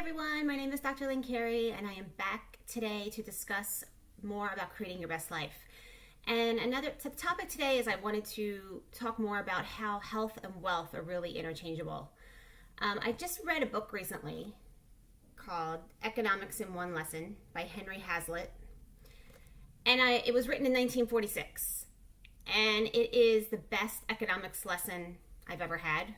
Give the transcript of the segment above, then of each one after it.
everyone, my name is Dr. Lynn Carey, and I am back today to discuss more about creating your best life. And the topic today is I wanted to talk more about how health and wealth are really interchangeable. I just read a book recently called Economics in One Lesson by Henry Hazlitt, and it was written in 1946, and it is the best economics lesson I've ever had,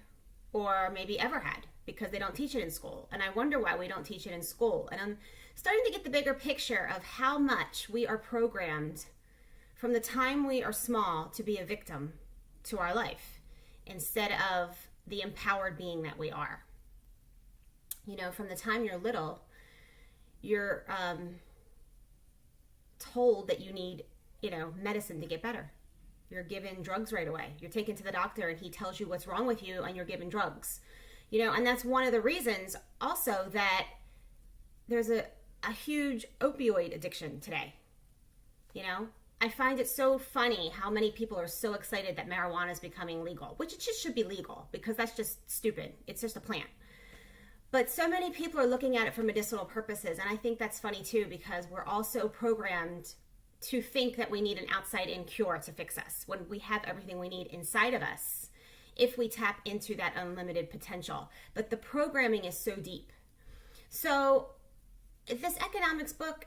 or maybe ever had, because they don't teach it in school. And I wonder why we don't teach it in school. And I'm starting to get the bigger picture of how much we are programmed from the time we are small to be a victim to our life instead of the empowered being that we are. You know, from the time you're little, you're told that you need, medicine to get better. You're given drugs right away. You're taken to the doctor and he tells you what's wrong with you and you're given drugs. And that's one of the reasons also that there's a huge opioid addiction today. I find it so funny how many people are so excited that marijuana is becoming legal, which it just should be legal because that's just stupid. It's just a plant. But so many people are looking at it for medicinal purposes. And I think that's funny too, because we're also programmed to think that we need an outside-in cure to fix us when we have everything we need inside of us if we tap into that unlimited potential. But the programming is so deep. So this economics book,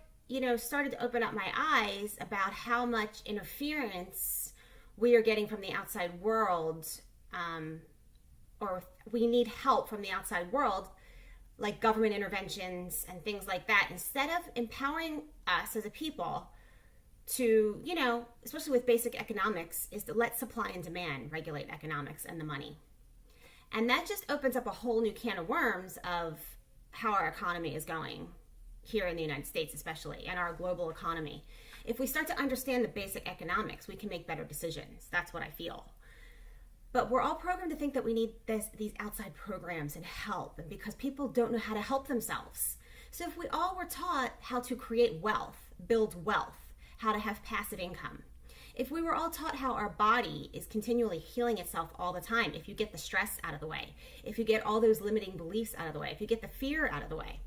started to open up my eyes about how much interference we are getting from the outside world, or we need help from the outside world, like government interventions and things like that, instead of empowering us as a people to, especially with basic economics, is to let supply and demand regulate economics and the money. And that just opens up a whole new can of worms of how our economy is going here in the United States especially, and our global economy. If we start to understand the basic economics, we can make better decisions. That's what I feel. But we're all programmed to think that we need these outside programs and help, and because people don't know how to help themselves. So if we all were taught how to create wealth, build wealth, how to have passive income, if we were all taught how our body is continually healing itself all the time, if you get the stress out of the way, if you get all those limiting beliefs out of the way, if you get the fear out of the way.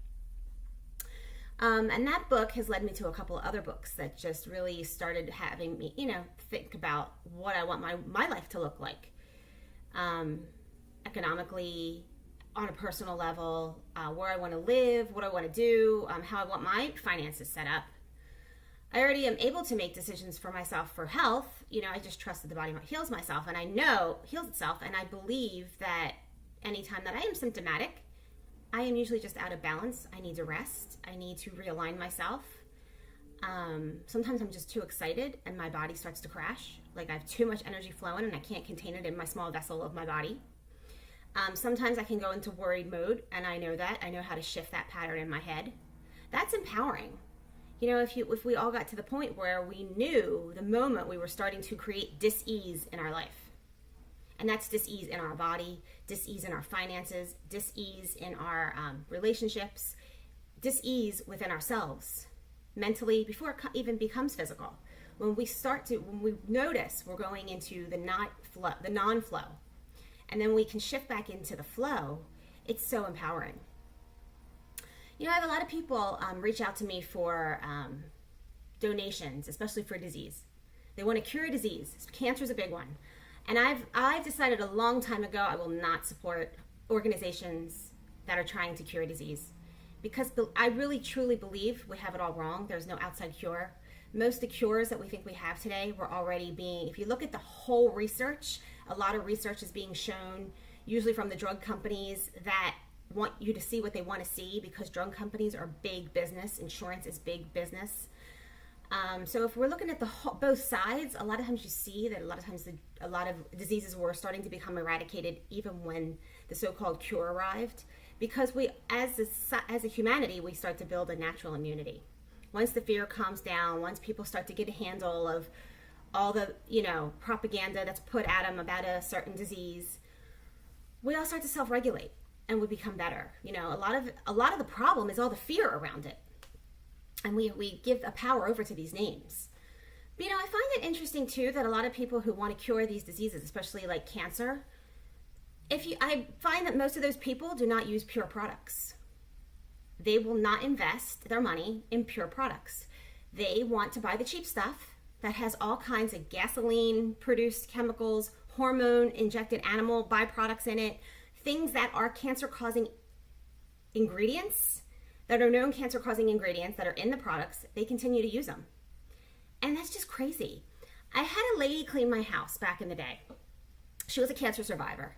And that book has led me to a couple of other books that just really started having me, think about what I want my life to look like. Economically, on a personal level, where I want to live, what I want to do, how I want my finances set up. I already am able to make decisions for myself for health. I just trust that the body heals myself, and I know heals itself, and I believe that anytime that I am symptomatic, I am usually just out of balance. I need to rest. I need to realign myself. Sometimes I'm just too excited and my body starts to crash. Like I have too much energy flowing and I can't contain it in my small vessel of my body. Sometimes I can go into worried mode, and I know that. I know how to shift that pattern in my head. That's empowering. If we all got to the point where we knew the moment we were starting to create dis-ease in our life. And that's dis-ease in our body, dis-ease in our finances, dis-ease in our relationships, dis-ease within ourselves, mentally, before it even becomes physical. When we notice we're going into the non-flow, and then we can shift back into the flow, it's so empowering. I have a lot of people reach out to me for donations, especially for disease. They want to cure a disease. Cancer is a big one. And I've decided a long time ago I will not support organizations that are trying to cure a disease, because I really truly believe we have it all wrong. There's no outside cure. Most of the cures that we think we have today were already if you look at the whole research, a lot of research is being shown, usually from the drug companies that want you to see what they want to see, because drug companies are big business. Insurance is big business. So if we're looking at both sides, a lot of times you see that a lot of diseases were starting to become eradicated even when the so-called cure arrived, because we, as a humanity, we start to build a natural immunity. Once the fear calms down, once people start to get a handle of all the propaganda that's put at them about a certain disease, we all start to self-regulate and we become better. A lot of the problem is all the fear around it. And we give a power over to these names. But I find it interesting too that a lot of people who want to cure these diseases, especially like cancer, I find that most of those people do not use pure products. They will not invest their money in pure products. They want to buy the cheap stuff that has all kinds of gasoline produced chemicals, hormone injected animal byproducts in it, things that are cancer causing ingredients, that are known cancer causing ingredients that are in the products. They continue to use them. And that's just crazy. I had a lady clean my house back in the day. She was a cancer survivor.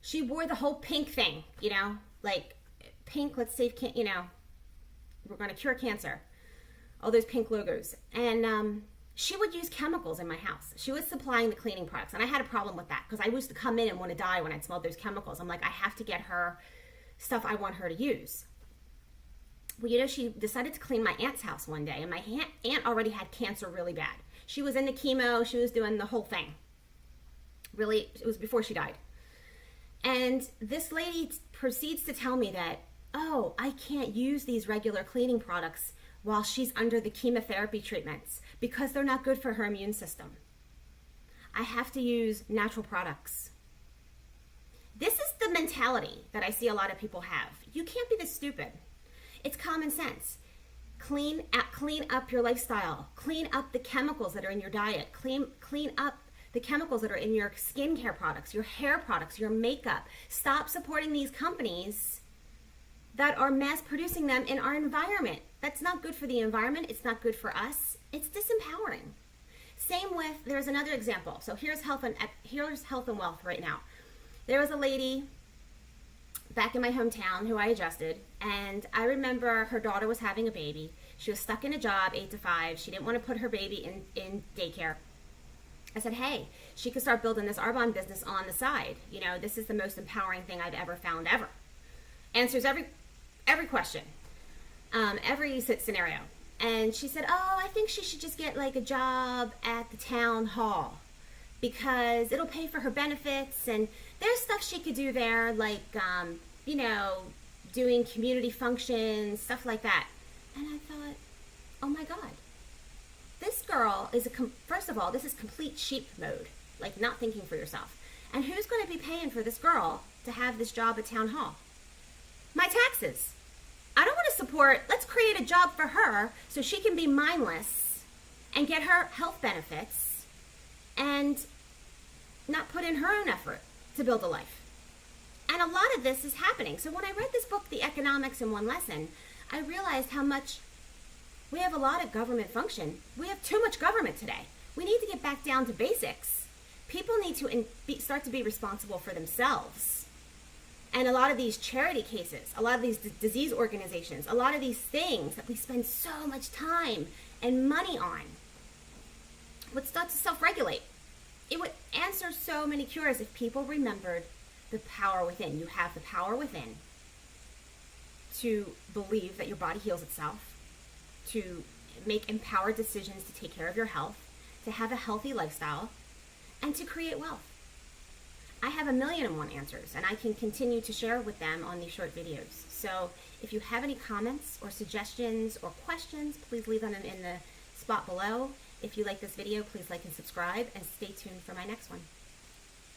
She wore the whole pink thing, you know, like pink, let's save, you know, we're going to cure cancer. All those pink logos. And she would use chemicals in my house. She was supplying the cleaning products. And I had a problem with that because I used to come in and want to die when I smelled those chemicals. I'm like, I have to get her stuff I want her to use. Well, you know, she decided to clean my aunt's house one day. And my aunt already had cancer really bad. She was in the chemo. She was doing the whole thing. Really, it was before she died. And this lady proceeds to tell me that, oh, I can't use these regular cleaning products while she's under the chemotherapy treatments because they're not good for her immune system. I have to use natural products. This is the mentality that I see a lot of people have. You can't be this stupid. It's common sense. Clean up your lifestyle. Clean up the chemicals that are in your diet. Clean up the chemicals that are in your skincare products, your hair products, your makeup. Stop supporting these companies that are mass producing them in our environment. That's not good for the environment. It's not good for us. It's disempowering. Same with, there's another example. So here's health and wealth right now. There was a lady back in my hometown who I adjusted, and I remember her daughter was having a baby. She was stuck in a job 8 to 5. She didn't want to put her baby in daycare. I said, hey, she could start building this Arbonne business on the side. You know, this is the most empowering thing I've ever found ever. Answers every question, every scenario. And she said, oh, I think she should just get like a job at the town hall because it'll pay for her benefits. And there's stuff she could do there, like, you know, doing community functions, stuff like that. And I thought, oh my God. This girl is first of all, this is complete sheep mode, like not thinking for yourself. And who's going to be paying for this girl to have this job at town hall? My taxes. I don't want to support, let's create a job for her so she can be mindless and get her health benefits and not put in her own effort to build a life. And a lot of this is happening. So when I read this book, The Economics in One Lesson, I realized how much we have a lot of government function. We have too much government today. We need to get back down to basics. People need to start to be responsible for themselves. And a lot of these charity cases, a lot of these disease organizations, a lot of these things that we spend so much time and money on would start to self-regulate. It would answer so many cures if people remembered the power within. You have the power within to believe that your body heals itself, to make empowered decisions to take care of your health, to have a healthy lifestyle, and to create wealth. I have 1,000,001 answers, and I can continue to share with them on these short videos. So if you have any comments or suggestions or questions, please leave them in the spot below. If you like this video, please like and subscribe, and stay tuned for my next one.